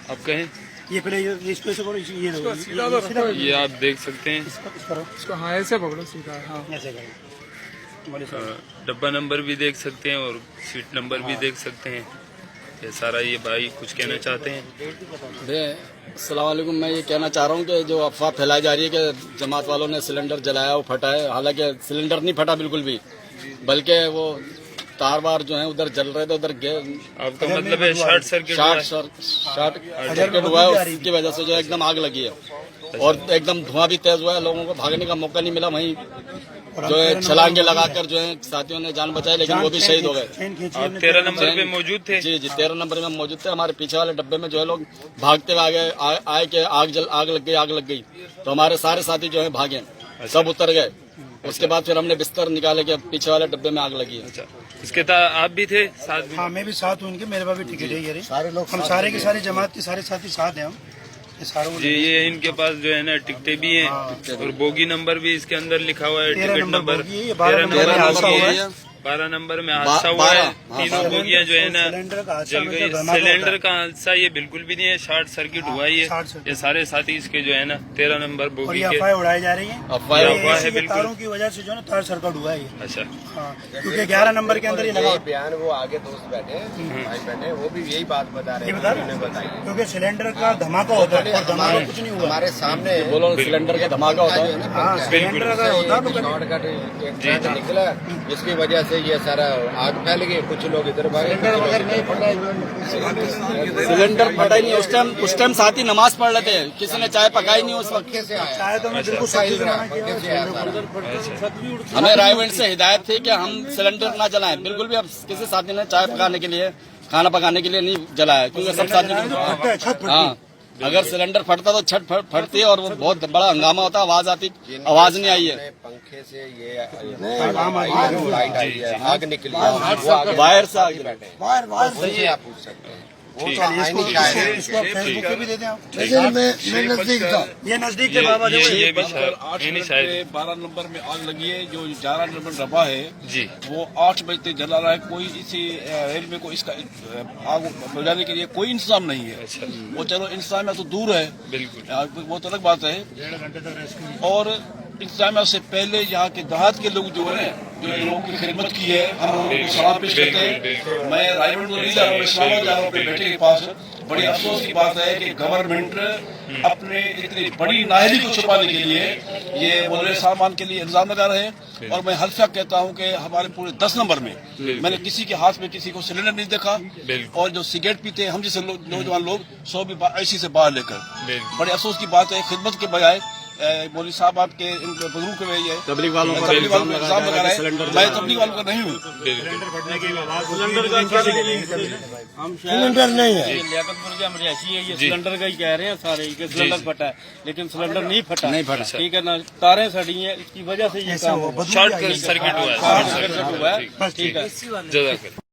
आप कहें ये पहले इस पे से करो, ये दो, ये आप देख सकते हैं। इसको हाँ ऐसे पकड़ो सीधा, हाँ ऐसे करो। डब्बा नंबर भी देख सकते हैं और सीट नंबर भी देख सकते हैं। ये सारा ये भाई कुछ कहना चाहते हैं। अस्सलाम वालेकुम। मैं ये कहना चाह रहा हूँ कि जो अफवाह फैलाई जा रही है कि जमात वालों ने सिलेंडर जलाया वो फटा है, हालांकि सिलेंडर नहीं फटा बिल्कुल भी, बल्कि वो तार वार जो है उधर जल रहे थे, उधर आपका मतलब है शॉर्ट सर्किट हुआ है, उसकी वजह से जो एकदम आग लगी है और एकदम धुआं भी तेज हुआ है। लोगों को भागने का मौका नहीं मिला, वहीं जो है छलांगे लगाकर जो है साथियों ने जान बचाई, लेकिन वो भी शहीद हो गए। आप 13 नंबर पे मौजूद थे? जी 13 नंबर में मौजूद थे। हमारे पीछे वाले डब्बे में जो है लोग भागते हुए आए कि आग लग गई, तो हमारे सारे साथी जो है भागे, सब उतर गए। उसके बाद फिर हमने बिस्तर निकाले कि पीछे वाले डब्बे में आग लगी है। अच्छा, इसके आप भी थे साथ? हाँ मैं भी साथ हूँ उनके, मेरे पास भी टिकट है। ये सारे लोग, हम सारे के सारे जमात के सारे साथी साथ हैं हम जी। ये इनके पास जो है ना टिकटें भी हैं और बोगी नंबर भी इसके अंदर लिखा हुआ है। टिकट नंबर 13 नंबर बोगी है, 12 नंबर में हादसा हुआ है। तीनों बोगियां जो है ना जल गई। सिलेंडर का हादसा ये बिल्कुल भी नहीं है, शॉर्ट सर्किट हुआ है। ये सारे साथी इसके जो है ना 13 नंबर बोगी के अफवाह उड़ाई जा रही है। अफवाह है बिल्कुल, तारों की वजह से जो है ना तार सर्किट हुआ है। अच्छा हाँ, क्योंकि 11 नंबर के अंदर ये लगा बयान, वो आगे दोस्त बैठे भाई बैठे, वो भी यही बात बता रहे हैं। क्योंकि सिलेंडर का धमाका होता है और धमाका कुछ नहीं हुआ हमारे सामने बोलो सिलेंडर का धमाका होता है, सिलेंडर का होता है शॉर्टकट निकला, जिसकी वजह से ये सारा आग फैल गई। कुछ लोग इधर भागे, सिलेंडर फटा ही नहीं। उस टाइम साथी नमाज पढ़ रहे थे, किसी ने चाय पकाई नहीं उस वक्त। चाहे तो मैं बिल्कुल हमें रायगंज से हिदायत थी कि हम सिलेंडर ना जलाएं, बिल्कुल भी। अब किसी साथी ने चाय पकाने के लिए, खाना पकाने के लिए नहीं जलाया, क्योंकि सब साथी हाँ, अगर सिलेंडर फटता तो छत फटती है और वो बहुत बड़ा हंगामा होता, आवाज आती, आवाज नहीं आई है। पंखे से ये लाइट आई है, आग निकली है, वायर से आगे बैठे आप पूछ सकते हैं। इसको फेसबुक पे भी दे दें आप। मैं नजदीक था, ये नजदीक थे बाबा। ये भी 12 नंबर में आग लगी है। जो 11 नंबर डब्बा है जी, वो 8 बजे जला रहा है। कोई इसी रेलवे को इसका आग बुझाने के लिए कोई इंतजाम नहीं है। अच्छा, वो चलो इंतजाम तो दूर है, बिल्कुल वो तो अलग बात है। 1.5 घंटे तक रेस्क्यू और इंतजाम से पहले यहाँ के देहात के लोग जो है, जो लोगों की खिदमत की है, हम लोगों को सलाम पेश करते हैं। मैं रायगढ़ नहीं जा रहा हूँ, इस्लामाबाद जा रहा हूँ अपने बेटे के पास। बड़ी अफसोस की बात है कि गवर्नमेंट अपने इतनी बड़ी नाअहली को छुपाने के लिए ये बोले सामान के लिए इल्जाम लगा रहे हैं। और मैं हल्फा कहता हूँ कि हमारे पूरे 10 नंबर में मैंने किसी के हाथ में किसी को सिलेंडर नहीं देखा। और जो सिगरेट पीते हैं हम जैसे नौजवान लोग, 100 भी ऐसी से बाहर लेकर, बड़ी अफसोस की बात है। खिदमत के बजाय मौलवी साहब आपके बुजुर्ग के वही है, तबलीग वालों पर इल्जाम लगा रहा है। मैं तबलीग वालों का नहीं हूँ, सिलेंडर नहीं है। लियाकतपुर के हम रिहायशी है, ये सिलेंडर का ही कह रहे हैं सारे कि सिलेंडर फटा है, लेकिन सिलेंडर नहीं फटा। ठीक है ना, तारें सड़ी हैं, इसकी वजह से ये काम शॉर्ट सर्किट हुआ है। ठीक है। जज़ाकल्लाह।